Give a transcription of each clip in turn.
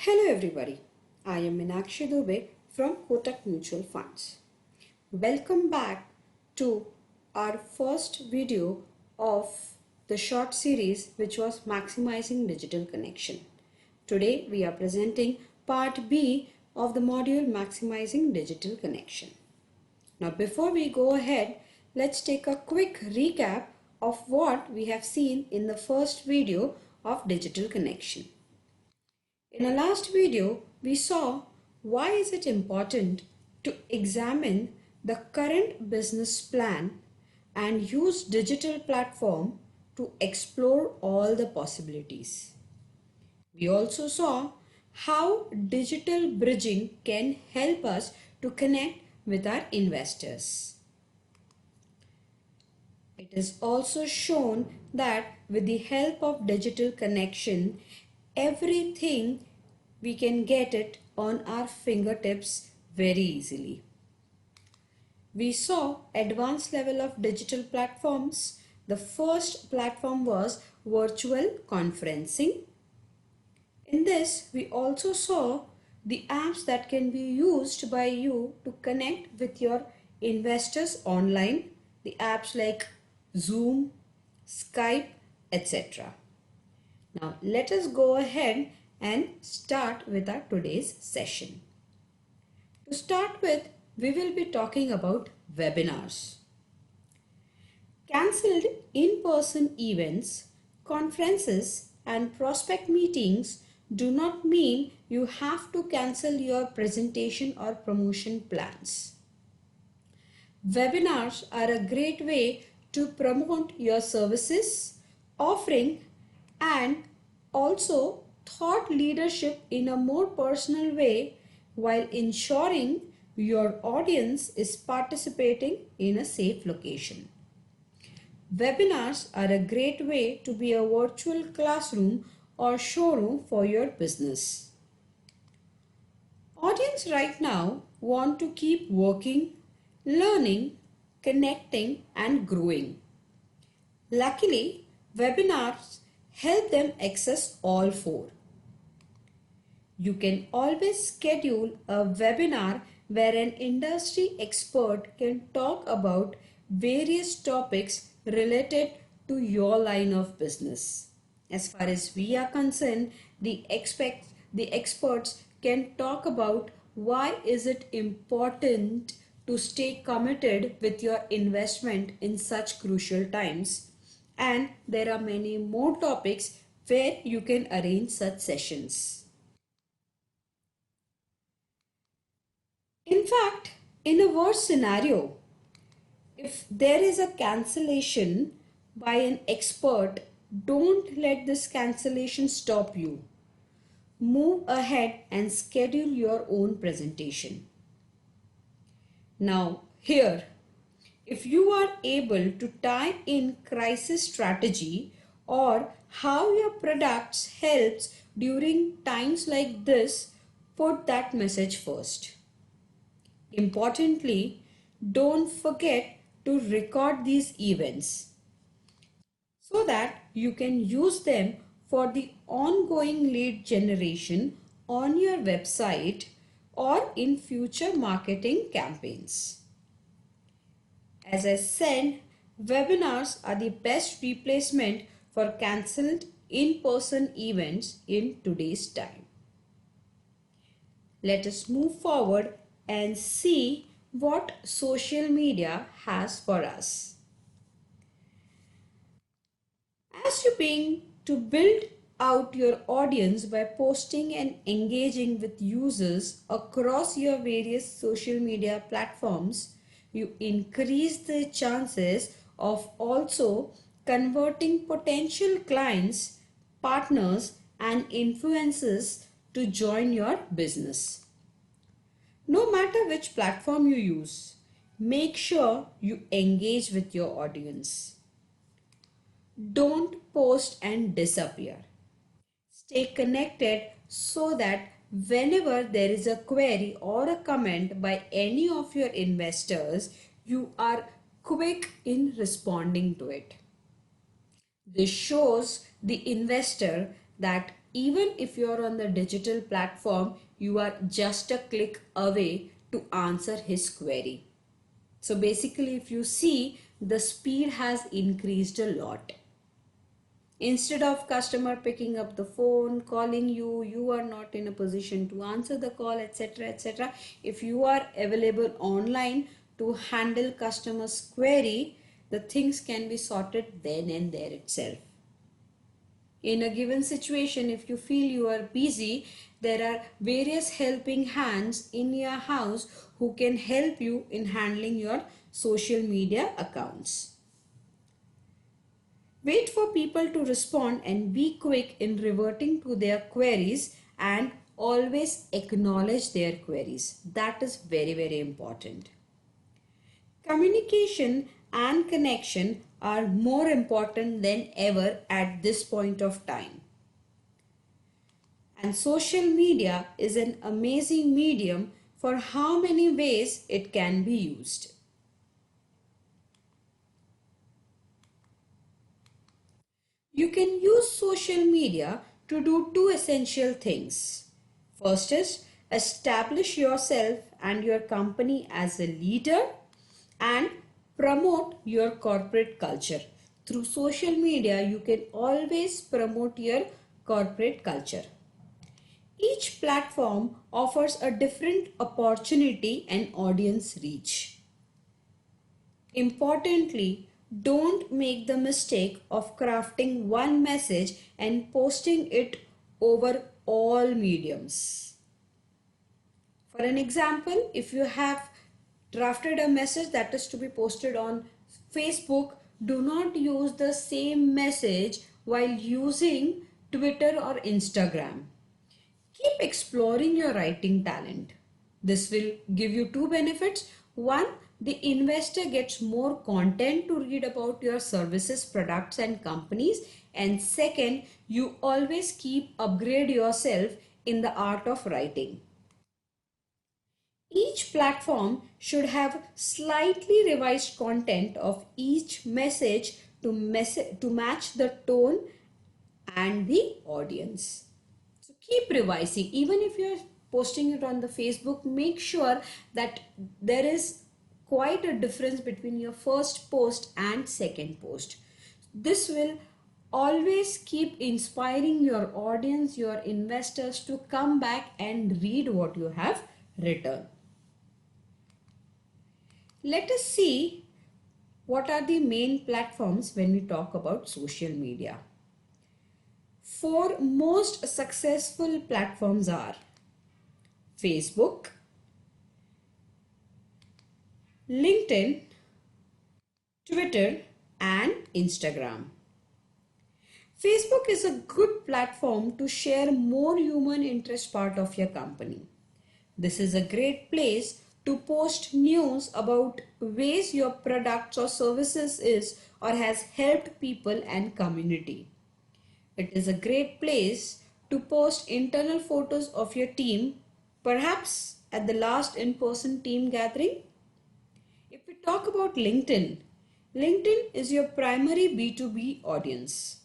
Hello everybody, I am Meenakshi Dubey from Kotak Mutual Funds. Welcome back to our first video of the short series which was Maximizing Digital Connection. Today we are presenting part B of the module Maximizing Digital Connection. Now before we go ahead, let's take a quick recap of what we have seen in the first video of digital connection. In our last video, we saw why is it important to examine the current business plan and use digital platform to explore all the possibilities. We also saw how digital bridging can help us to connect with our investors. It is also shown that with the help of digital connection, everything we can get it on our fingertips very easily. We saw advanced level of digital platforms. The first platform was virtual conferencing. In this, we also saw the apps that can be used by you to connect with your investors online, the apps like Zoom, Skype, etc. Now let us go ahead and start with our today's session. To start with, we will be talking about webinars. Cancelled in-person events, conferences and prospect meetings do not mean you have to cancel your presentation or promotion plans. Webinars are a great way to promote your services, offering and also thought leadership in a more personal way while ensuring your audience is participating in a safe location. Webinars are a great way to be a virtual classroom or showroom for your business. Audience right now want to keep working, learning, connecting and growing. Luckily, webinars help them access all four. You can always schedule a webinar where an industry expert can talk about various topics related to your line of business. As far as we are concerned, the experts can talk about why is it important to stay committed with your investment in such crucial times. And there are many more topics where you can arrange such sessions. In fact, in a worst scenario, if there is a cancellation by an expert, don't let this cancellation stop you. Move ahead and schedule your own presentation. Now, here, if you are able to tie in crisis strategy or how your products helps during times like this, put that message first. Importantly, don't forget to record these events so that you can use them for the ongoing lead generation on your website or in future marketing campaigns. As I said, webinars are the best replacement for cancelled in-person events in today's time. Let us move forward and see what social media has for us. As you being to build out your audience by posting and engaging with users across your various social media platforms, you increase the chances of also converting potential clients, partners and influencers to join your business. No matter which platform you use, make sure you engage with your audience. Don't post and disappear. Stay connected so that whenever there is a query or a comment by any of your investors, you are quick in responding to it. This shows the investor that even if you're on the digital platform, you are just a click away to answer his query. So basically, if you see, the speed has increased a lot. Instead of customer picking up the phone, calling you, you are not in a position to answer the call, etc., etc. If you are available online to handle customers' query, the things can be sorted then and there itself. In a given situation, if you feel you are busy, there are various helping hands in your house who can help you in handling your social media accounts. Wait for people to respond and be quick in reverting to their queries, and always acknowledge their queries. That is very, very important. Communication and connection are more important than ever at this point of time. And social media is an amazing medium for how many ways it can be used. You can use social media to do two essential things. First is establish yourself and your company as a leader and promote your corporate culture. Through social media, you can always promote your corporate culture. Each platform offers a different opportunity and audience reach. Importantly, don't make the mistake of crafting one message and posting it over all mediums. For an example, if you have drafted a message that is to be posted on Facebook, do not use the same message while using Twitter or Instagram. Keep exploring your writing talent. This will give you two benefits. One, the investor gets more content to read about your services, products, and companies. And second, you always keep upgrade yourself in the art of writing. Each platform should have slightly revised content of each message to match the tone and the audience. So keep revising. Even if you're posting it on the Facebook, make sure that there is quite a difference between your first post and second post. This will always keep inspiring your audience, your investors to come back and read what you have written. Let us see what are the main platforms when we talk about social media. Four most successful platforms are Facebook, LinkedIn, Twitter, and Instagram. Facebook is a good platform to share more human interest part of your company. This is a great place to post news about ways your products or services is or has helped people and community. It is a great place to post internal photos of your team, perhaps at the last in-person team gathering. If we talk about LinkedIn, LinkedIn is your primary B2B audience.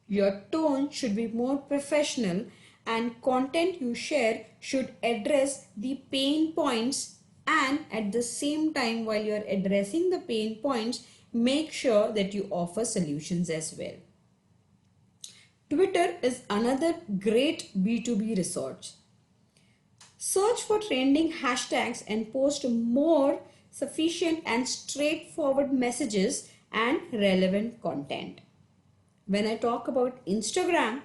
Your tone should be more professional and content you share should address the pain points, and at the same time while you are addressing the pain points, make sure that you offer solutions as well. Twitter is another great B2B resource. Search for trending hashtags and post more sufficient and straightforward messages and relevant content. When I talk about Instagram,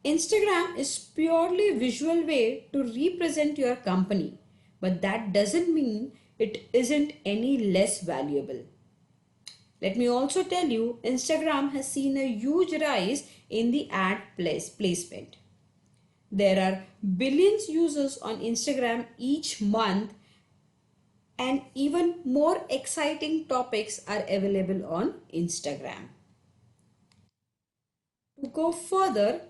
Instagram is purely visual way to represent your company, but that doesn't mean it isn't any less valuable. Let me also tell you, Instagram has seen a huge rise in the ad placement. There are billions users on Instagram each month, and even more exciting topics are available on Instagram. To go further,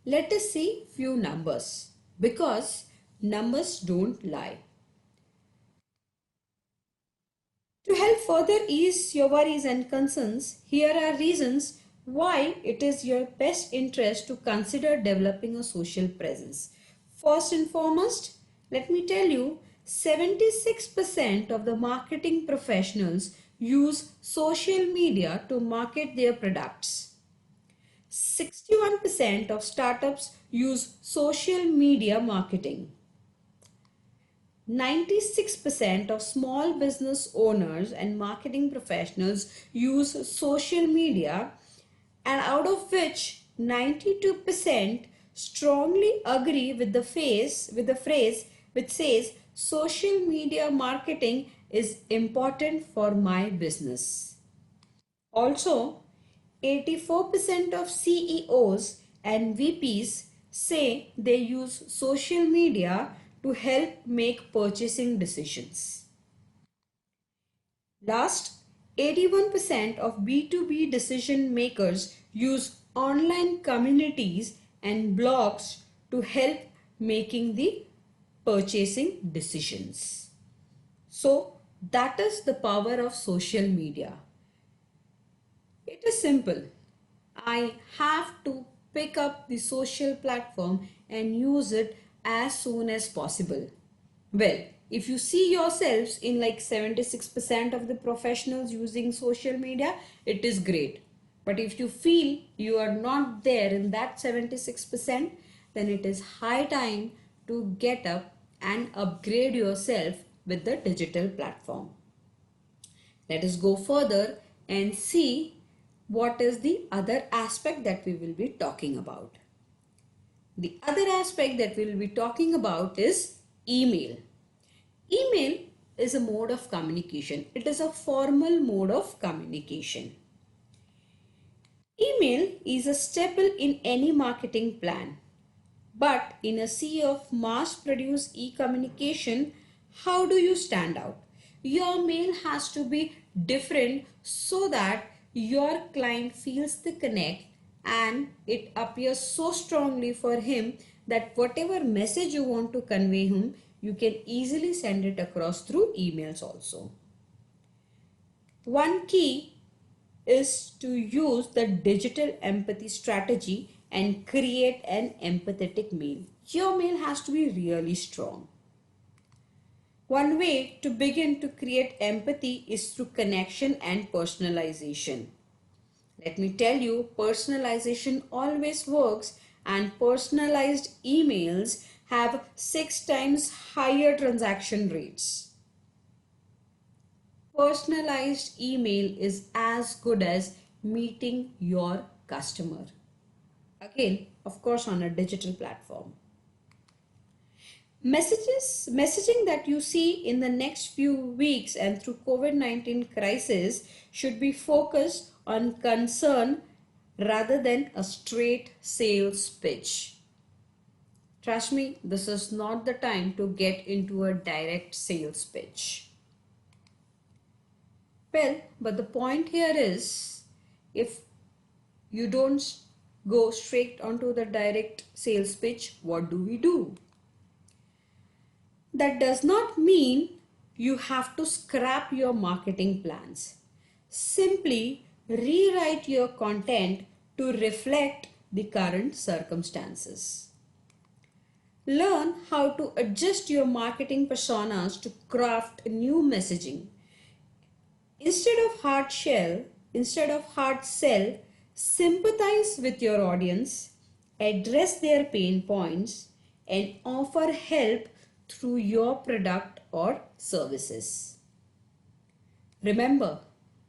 let us see few numbers because numbers don't lie. To help further ease your worries and concerns, here are reasons why it is your best interest to consider developing a social presence. First and foremost, let me tell you, 76% of the marketing professionals use social media to market their products. 61% of startups use social media marketing. 96% of small business owners and marketing professionals use social media, and out of which 92% strongly agree with the phrase which says social media marketing is important for my business. Also, 84% of CEOs and VPs say they use social media to help make purchasing decisions. Last, 81% of B2B decision makers use online communities and blogs to help making the purchasing decisions. So that is the power of social media. It is simple. I have to pick up the social platform and use it as soon as possible. Well, if you see yourselves in like 76% of the professionals using social media, it is great. But if you feel you are not there in that 76%, then it is high time to get up and upgrade yourself with the digital platform. Let us go further and see what is the other aspect that we will be talking about. The other aspect that we will be talking about is email. Email is a mode of communication. It is a formal mode of communication. Email is a staple in any marketing plan. But in a sea of mass-produced e-communication, how do you stand out? Your mail has to be different so that your client feels the connect and it appears so strongly for him that whatever message you want to convey him, you can easily send it across through emails also. One key is to use the digital empathy strategy and create an empathetic mail. Your mail has to be really strong. One way to begin to create empathy is through connection and personalization. Let me tell you, personalization always works, and personalized emails have 6 times higher transaction rates. Personalized email is as good as meeting your customer. Again, of course, on a digital platform. Messaging that you see in the next few weeks and through COVID-19 crisis should be focused on concern rather than a straight sales pitch. Trust me, this is not the time to get into a direct sales pitch. Well, but the point here is, if you don't go straight onto the direct sales pitch, what do we do? That does not mean you have to scrap your marketing plans. Simply rewrite your content to reflect the current circumstances. Learn how to adjust your marketing personas to craft new messaging. Instead of hard sell, sympathize with your audience, address their pain points, and offer help through your product or services. Remember,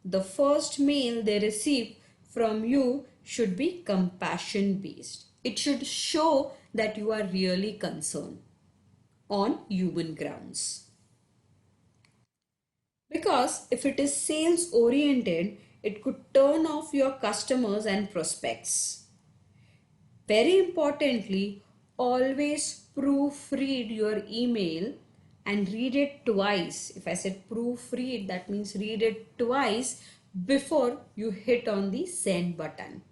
the first mail they receive from you should be compassion based. It should show that you are really concerned on human grounds. Because if it is sales oriented, it could turn off your customers and prospects. Very importantly, always proofread your email and read it twice. If I said proofread, that means read it twice before you hit on the send button.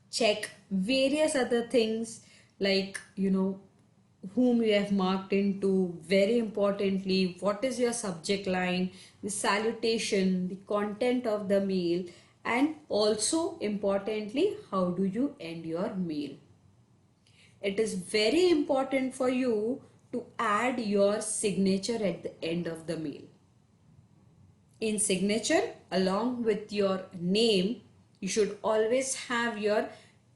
Check various other things like, whom you have marked into. Very importantly, what is your subject line, the salutation, the content of the mail, and also importantly, how do you end your mail. It is very important for you to add your signature at the end of the mail. In signature, along with your name, you should always have your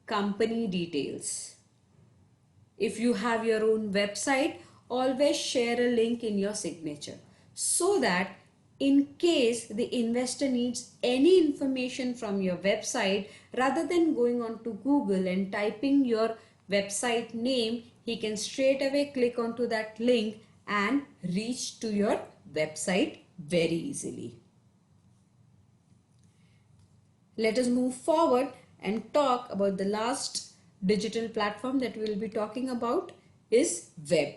company details. If you have your own website, always share a link in your signature so that in case the investor needs any information from your website, rather than going on to Google and typing your website name, he can straight away click onto that link and reach to your website very easily. Let us move forward and talk about the last digital platform that we will be talking about is web.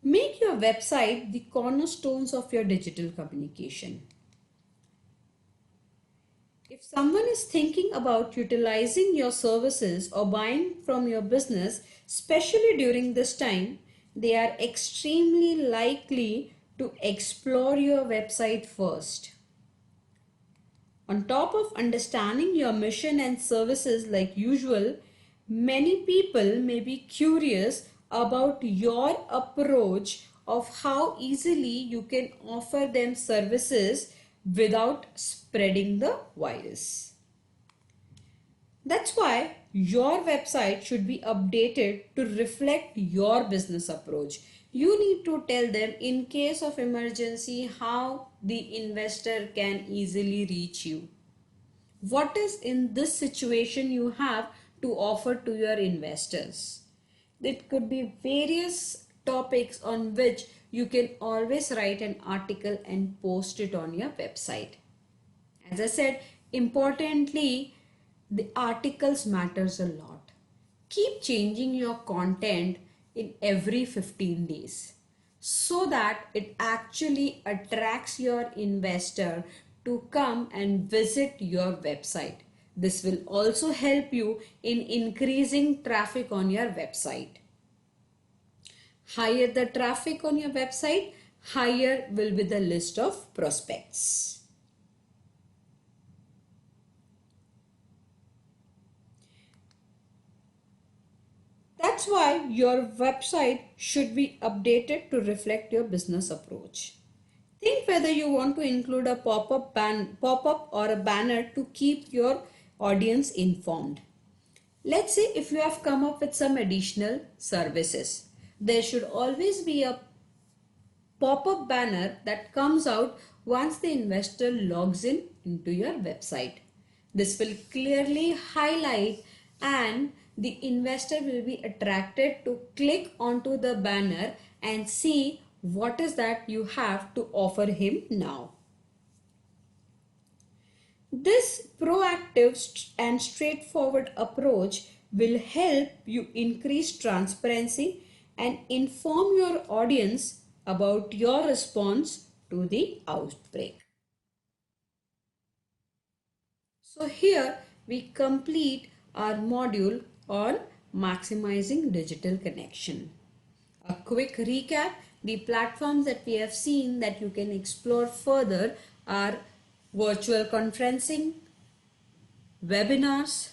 Make your website the cornerstones of your digital communication. If someone is thinking about utilizing your services or buying from your business, especially during this time, they are extremely likely to explore your website first. On top of understanding your mission and services like usual, many people may be curious about your approach of how easily you can offer them services without spreading the virus. That's why your website should be updated to reflect your business approach. You need to tell them in case of emergency how the investor can easily reach you. What is in this situation you have to offer to your investors? It could be various topics on which you can always write an article and post it on your website. As I said, importantly, the articles matters a lot. Keep changing your content in every 15 days so that it actually attracts your investor to come and visit your website. This will also help you in increasing traffic on your website. Higher the traffic on your website, higher will be the list of prospects. That's why your website should be updated to reflect your business approach. Think whether you want to include a pop-up or a banner to keep your audience informed. Let's say if you have come up with some additional services, there should always be a pop-up banner that comes out once the investor logs in into your website. This will clearly highlight and the investor will be attracted to click onto the banner and see what is that you have to offer him now. This proactive and straightforward approach will help you increase transparency and inform your audience about your response to the outbreak. So here we complete our module on maximizing digital connection. A quick recap, the platforms that we have seen that you can explore further are virtual conferencing, webinars,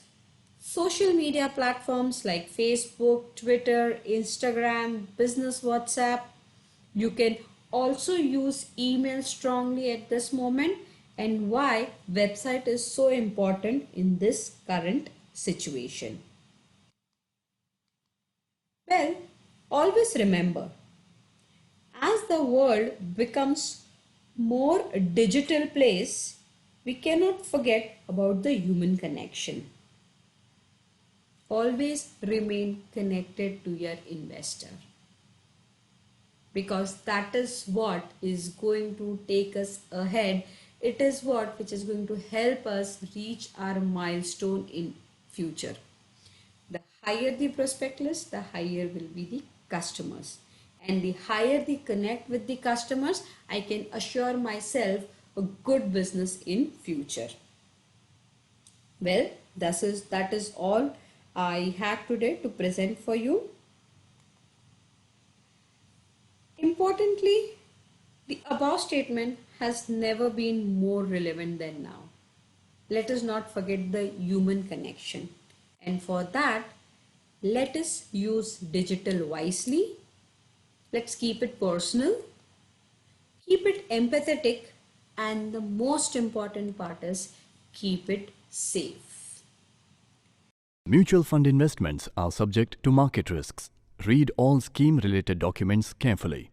social media platforms like Facebook, Twitter, Instagram, business WhatsApp. You can also use email strongly at this moment, and why website is so important in this current situation. Well, always remember, as the world becomes more digital place, we cannot forget about the human connection. Always remain connected to your investor, because that is what is going to take us ahead. It is what which is going to help us reach our milestone in future. The higher the prospect list, the higher will be the customers. And the higher the connect with the customers, I can assure myself a good business in future. Well, that is all I had today to present for you. Importantly, the above statement has never been more relevant than now. let us not forget the human connection. And for that, let us use digital wisely. Let's keep it personal, keep it empathetic, and the most important part is keep it safe. Mutual fund investments are subject to market risks. Read all scheme-related documents carefully.